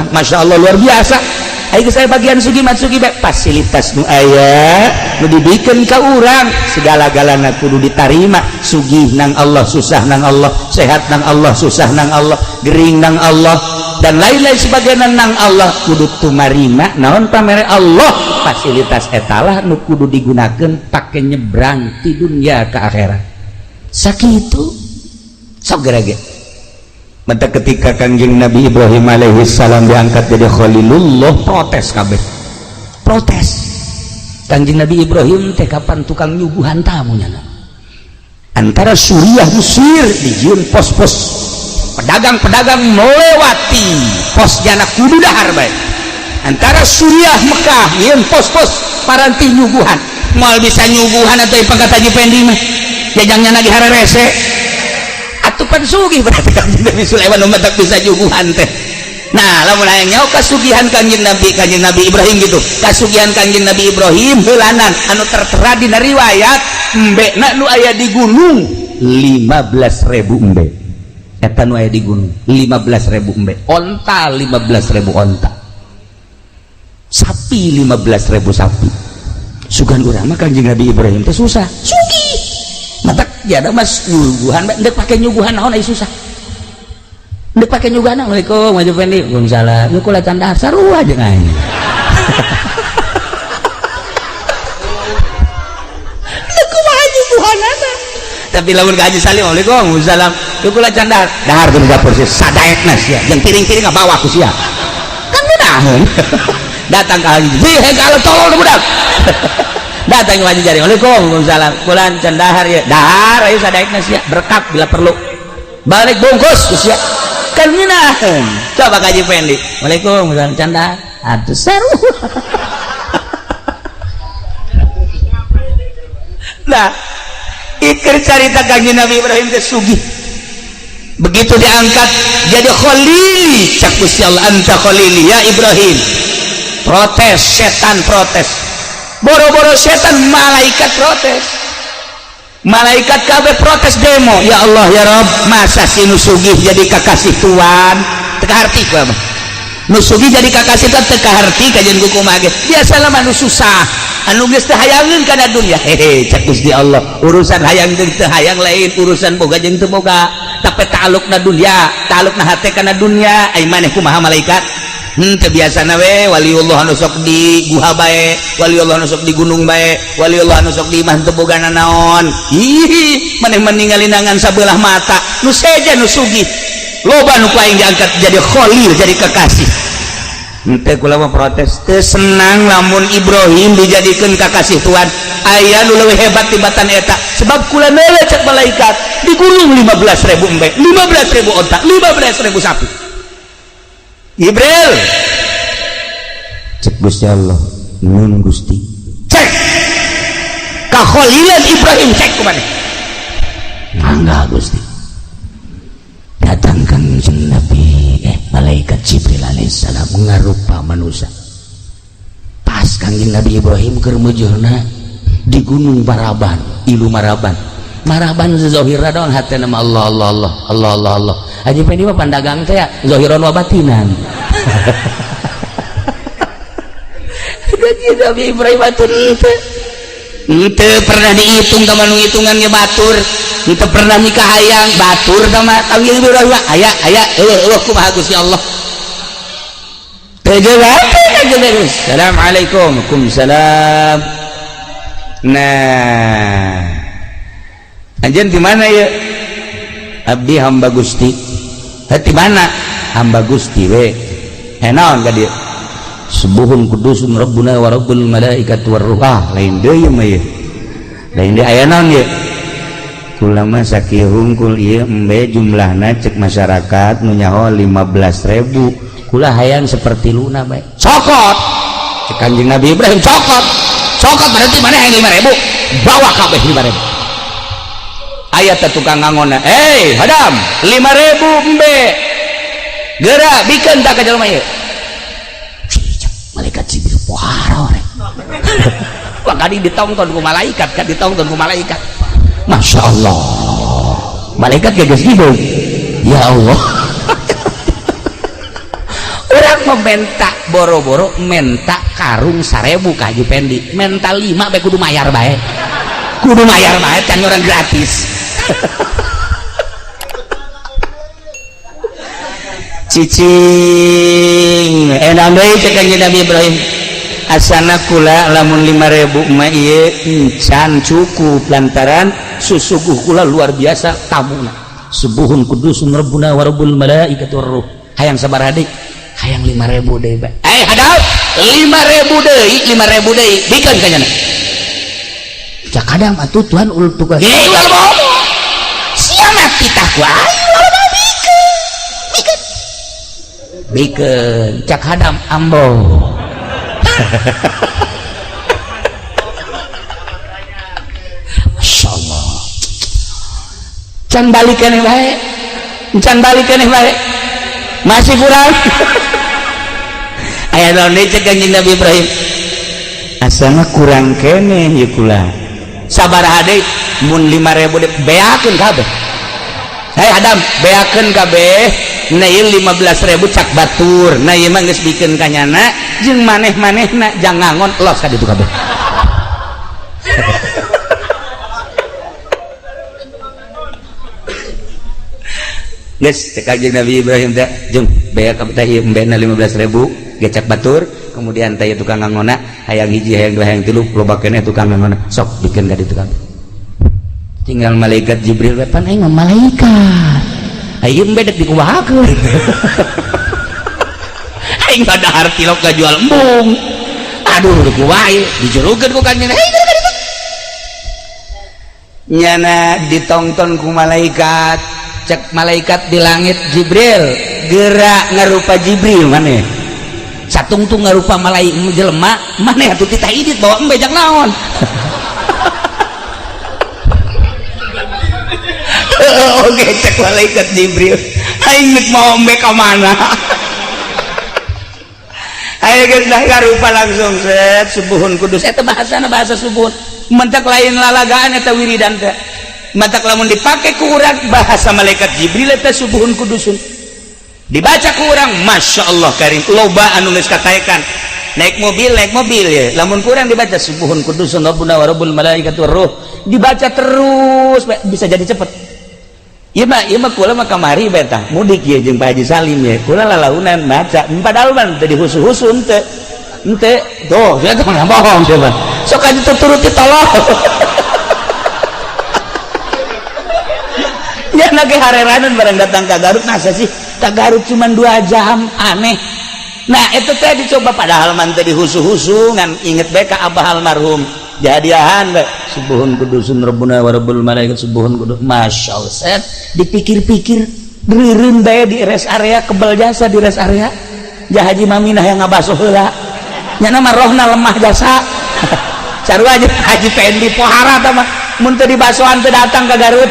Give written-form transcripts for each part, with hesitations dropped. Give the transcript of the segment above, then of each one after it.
mah Masya Allah luar biasa. Ayo saya bagian sugi fasilitas nu aya nu dibikin ka urang segala-galana kudu ditarima. Sugih nang Allah, susah nang Allah, sehat nang Allah, susah nang Allah, gering nang Allah, dan lain-lain sebagainya nang Allah kudu tumarima naon pamere Allah. Fasilitas etalah nu kudu digunakan pakai nyebrang ti dunia ke akhirat. Sakitu sok gerage. Mata ketika Kanjeng Nabi Ibrahim alaihissalam diangkat jadi Khalilullah, protes kabeh. Protes. Kanjeng Nabi Ibrahim teh kapan tukang nyuguhan tamunya. Antara Suriah Mesir dijieun pos-pos pedagang-pedagang melewati pos jana kudu dahar bae. Antara Suriah Mekah nyieun pos-pos paranti nyuguhan. Moal bisa nyuguhan atau pangkat Haji Pendi mah. Jajangnya lagi hararese. Atupan sugih berarti Kanjeng Nabi Sulaiman umat tak bisa nyuguhan teh. Nah, lamun aya nyaho kasugihan Kanjeng Nabi Ibrahim gitu. Kasugihan Kanjeng Nabi Ibrahim heulanan anu tertera dina riwayat embena nu aya di gunung 15.000 embe. Eta nu aya di gunung 15.000 embe. Onta 15.000 onta. Sapi 15.000 sapi. Sugan urang mah Kanjeng Nabi Ibrahim teh susah. Sugih. Matak ya ada mas nyuguhan, ndek pakai nyuguhan naon ai susah. Ndek pakai nyuguhan. Assalamualaikum Haji Pendi. Waalaikumsalam. Nu kula tandahar sarua jeung aing. Ndek kumaha nyuguhanana. Tapi lamun ka Haji Salim, waalaikumsalam. Nu kula tandahar dahar teu dapur sia sadaekna sia, jeung piring-piring bawa ku sia. Kan bedaheun. Datang ka Haji, "Heh, kalau tolong budak." Datang ke Haji Jari, waalaikumsalam. Bulan cendahar ya, dahar ayo sadaikna sia berkap bila perlu. Balik bungkus sia. Kan ngeunaheun. Coba ka Haji Pendi. Waalaikumsalam cendahar. Atuh seru. Nah, ikir cerita Kanjeng Nabi Ibrahim teh sugih. Begitu diangkat jadi khalili, cak Gusti Allah, anta khalili ya Ibrahim. Protes, setan protes. Boro-boro setan, malaikat protes. Malaikat kabeh protes demo. Ya Allah ya Rabb, masa si nusugih jadi kakasih Tuhan teka harti ku abah. Nusugih jadi kakasih Tuhan teka harti kajian kukumaha ge. Biasalah mah nu susah. Anu geus teu hayangeun kana dunya. Hehe, cak Gusti Allah. Urusan hayang jeung teu hayang lain, urusan boga jeung teu boga. Tapi ta'alluqna dunya, ta'alluqna hate kana dunya. Ai maneh kumaha malaikat? Kebiasaan we waliullah anu sok di guha bae, waliullah anu sok di gunung bae, waliullah anu sok di imah teu bogana naon. Ih, maneh meninggalin nangan sabelah mata. Nu seja nu sugih. Loba nu ku aing diangkat jadi khalil, jadi kekasih. Henteu kula mah protes, teu senang lamun Ibrahim dijadikeun kakasih Tuhan. Aya nu leuwih hebat tibatan eta. Sebab kula neule cek malaikat di gunung 15.000 embe, 15.000 onta, 15.000 sapi. Jibril cek Gusti Allah, nun Gusti cek kakholilan Ibrahim, cek kemana mangga Gusti. Datangkan Nabi malaikat Jibril alaihissalam ngarupa manusia pas Kanjeng Nabi Ibrahim keur mujurna di gunung Maraban, ilu Maraban zohirna doang hati nama Allah Allah Allah Allah Allah Allah. Haji Pendi mah pandagang teh ya zohiron wa batinan. Kanjeng Nabi Ibrahim batur itu pernah dihitung sama nu hitungannya batur, itu pernah nikah hayang batur sama Kanjeng Ibrahim aya kumaha Gusti Allah. Assalamualaikum. Waalaikumsalam. Nah, anjen di mana ya? Abdi hamba Gusti. Hati mana? Hamba Gusti we. Naon ka dieu? Subuhun kudusun rabbuna wa rabbul malaikati war ruh. Lain deui mah ye. Lain deui aya naon ye? Kula mah sakieu hungkul ieu embe jumlahna cek masyarakat nu nyaho 15.000. Kula hayang seperti luna bae. Cokot. Cek Kanjeng Nabi Ibrahim cokot. Cokot berarti mana yang 5.000? Bawa kabeh 5.000. Ayat tukang ngangona, hadam 5.000 embe gerak bikin tak ke jelema ieu. Malaikat Jibril pohara we. Wah kadi ditongton ku malaikat, Masya Allah. Malaikat geus gitu. Ya Allah. Urang mau menta boro-boro menta karung 1000 ka Haji Pendi, menta 5 bae kudu mayar bae can orang gratis. Cicing enak deui cek Kanjeng Nabi Ibrahim, asana kula lamun 5.000 mah ieu encan cukup lantaran susuguh kula luar biasa tamuna. Subuhun kudusun rabbuna wa rabbul malaikati war ruh. Hayang sabaraha deui? Hayang 5.000 deui bae. Hadap 5.000 deui bikeun ka nyana. Cak kadang atuh Tuhan ulah tugas. Ulah bohong. Sia mah kita ku ayo ulah bikeun. Cak hadam ambo. Masyaallah. Can balik keneh bae. Masih kurang. Aya naon deui cek Kanjeng Nabi Ibrahim. Asana kurang keneh ieu kula. Sabaraha deui? Mun 5.000 deui beakeun kabeh. Adam, beakeun kabeh. Na ieu 15.000 cak batur. Na ieu mah geus bikeun ka nyana jeung maneh-manehna jang ngangon los ka ditu kabeh. Geus cek Kanjeng Nabi Ibrahim teh jeung bea ka teh ieu embena 15.000 gecak batur, kemudian teh tukang ngangona hayang hiji hayang dua hayang tilu loba keneh tukang ngangona sok bikeun ka ditu kabeh. Tinggal malaikat Jibril we pan aing malaikat. Aing embe dek dikuwahakeun. Aing badahar tilok jual embung. Aduh dikuwah ieu dijurukeun ku Kanjeng. Nyana ditongton ku malaikat. Cek malaikat di langit Jibril gerak ngarupa Jibril maneh satungtung ngarupa malaikat jelema maneh atuh titah idit bawa embe jak naon. Oke cek malaikat Jibril aing geus mau embe ka mana. Aing geus ngarupa langsung set subuhun kudus eta bahasana bahasa subuhun mentak lain lalagaan eta wiridan teh. Matak lamun dipake ku urang bahasa malaikat Jibril eta subuhun kudusun dibaca ku urang Masya Allah karim loba anu geus kataekan naik mobil ya lamun ku urang dibaca subuhun kudusun rabbuna wa rabbul malaikati war ruh dibaca terus bisa jadi cepet. Ieu mah kula mah kamari bae tah mudik ieu jeung Pak Haji Salim ya kula lalaunan maca padahal mah teu dihusu-husu henteu tuh saya teh mah bohong coba sok atuh tuturuti tolong. Ya lagi hareranan barang datang ke Garut nasa sih ke Garut cuma 2 jam aneh. Nah itu teh dicoba padahal man teh dihusu-husu ngan inget bae ka abah almarhum jadiahan bae subuhun kudusun rabbuna wa rabbul malaikati subuhun kudus Masya Allah set dipikir-pikir deureun bae di rest area kebal jasa di rest area jah Haji Maminah yang ngabasoh heula nya mah rohna lemah jasa sarua Haji Pendi pohara tah mah mun teu dibasohan teu datang ke Garut.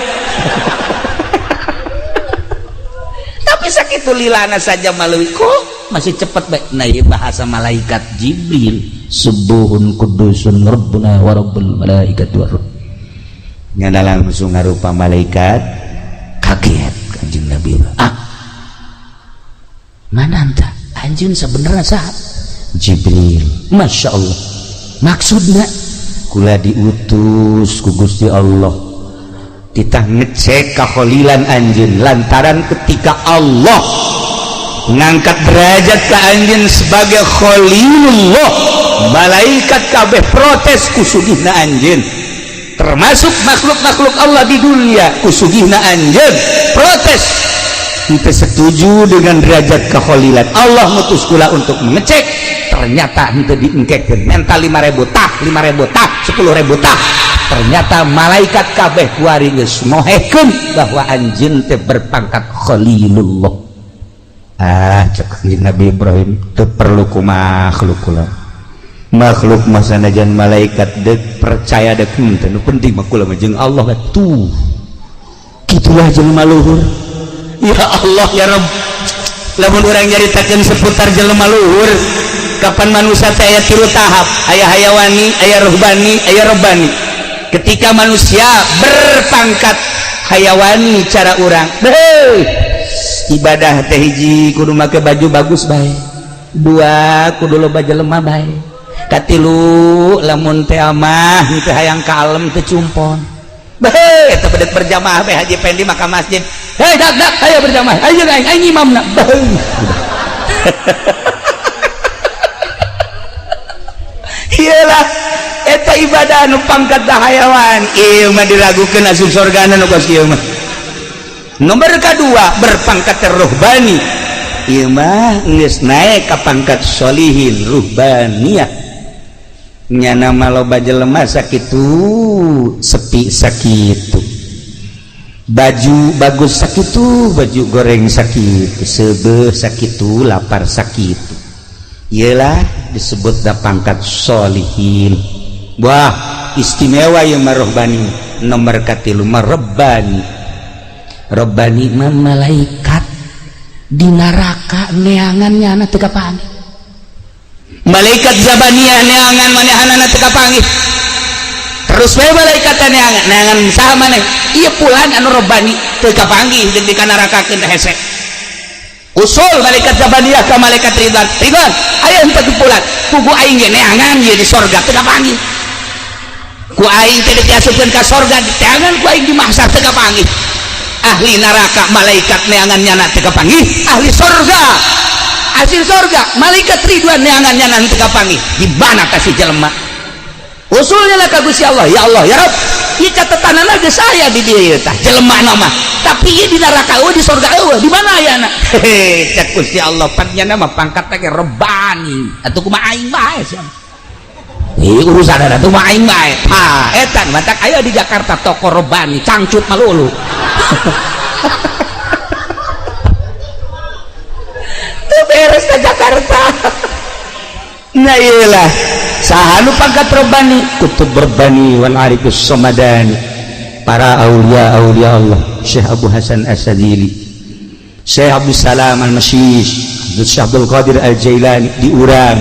Tapi sakitu lilana saja melalui kok masih cepat baik. Nah ini bahasa malaikat Jibril subuhun kudusun rabbuna wa rabbul malaikati war ruh nyana langsung ngarupa malaikat kaget Kanjeng Nabi mana anta anjeun sebenarnya saha Jibril. Masya Allah maksudnya kula diutus ku Gusti Allah titah ngecek kakholilan anjeun lantaran ketika Allah ngangkat derajat ka anjeun sebagai kholilullah malaikat kabeh protes kusugihna anjeun termasuk makhluk-makhluk Allah di dunia kusugihna anjeun protes henteu setuju dengan derajat kakholilan. Allah ngutus kula untuk mengecek ternyata henteu diengkekeun mental 5.000 tah 5.000 tah 10.000 tah ternyata malaikat kabeh kuari geus mohekeun bahwa anjeun teh berpangkat khalilullah. Cek Kanjeng Nabi Ibrahim teu perlu ku makhluk kula makhluk mah sanajan malaikat deuk percaya deuk teu nu penting mah kula jeung Allah tuh kitulah jelema luhur. Ya Allah ya Rabb lamun urang nyaritakeun seputar jelema luhur kapan manusia teh aya 3 tahap aya hayawani aya ruhbani aya rabbani. Ketika manusia berpangkat hayawani cara urang ibadah teh hiji kudu make baju bagus bae dua kudu loba jelema bae katilu lamun teh amah teu hayang kalem teu cumpon bae eta bedet berjamaah bae Haji Pendi maka masjid hei dak ayo berjamaah ayo aing imamna bae iyalah eta ibadah anu pangkat da hayawan ieu mah diragukeun asup sorgana nu kos ieu mah nomor kedua berpangkat ruhbani ieu mah geus naek ka pangkat sholihin ruhbaniyah nya nama loba jelema sakitu sepi sakitu baju bagus sakitu baju goreng sakitu seubeuh sakitu lapar sakitu iyalah disebut da pangkat sholihin wah istimewa ieu mah ruhbani nomor katilu mah rabbani rabbani mah malaikat di neraka neangannya anak teu kapanggih malaikat zabaniyah neangan manehanana teu kapanggih terus we malaikat neangan saha maneh ieu pulan anu rabbani teu kapanggih jeung di nerakakeun hese usul malaikat zabaniyah ka malaikat ridwan aya henteu pulan kugu aing ge neangan ieu di sorga teu kapanggih ku aing teh diasupkeun ka sorga neangan ku aing di mahsyar teu kapanggih ahli neraka malaikat neangannya teu kapanggih ahli sorga hasil sorga malaikat ridwan neangannya teu kapanggih di mana kasih jelema usulnya lah ka Gusti Allah ya Allah ya Rabb ieu catetanana geus aya di dieu tah jelema mah tapi ieu di neraka eueuh di sorga eueuh di mana ayana cek Gusti Allah panjenengan mah pangkat teh rebani atuh kumaha aing bae urusan ada tuh mah aing bae etan matak aya di Jakarta toko rebani cangcut malulu beres ke Jakarta nah iyalah sahanu pangkat rabbani kutub rabbani wal arifus samadani para aulia Allah Syekh Abu Hasan As-Sadili Syekh Abdul Salam Al-Masyish Syekh Abdul Qadir Al-Jailani diurang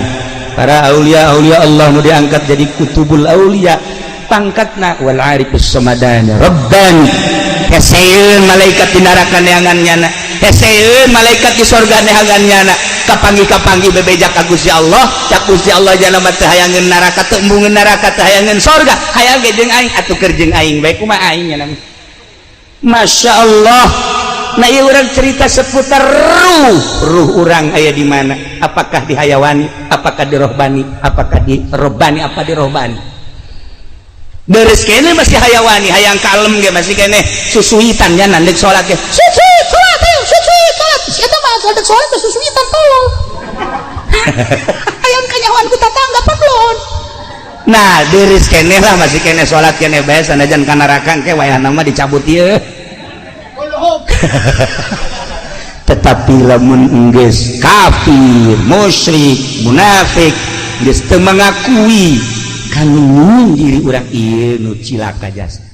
para aulia Allah nu diangkat jadi kutubul aulia pangkatna wal arifus samadani rabbani heseun malaikat di neraka neangannyana heseun malaikat di sorga neangannyana kapanggih bebeja ka Gusti Allah cak Gusti Allah jangan teu hayangeun neraka teu embungeun neraka teu hayangeun sorga hayang ge jeung aing atuh keur jeung aing bae kumaha aing nya Masya Allah nah ieu urang cerita seputar ruh urang aya di mana apakah di hayawani apakah di rohbani apakah di robbani apa di rohbani beres kene masih hayawani hayang kalem ge masih kene susuitan nya nandek salat ge salat eta mah nandek salat susuitan tolong hayang kanyawan ku tatangga paklon nah beres kene lah masih kene salat kene bae sanajan ka neraka ke wayahna mah dicabut ieu tetapi lamun enggeus kafir musyrik munafik geus teu mangakui kanu diri urang ieu nu cilaka jasa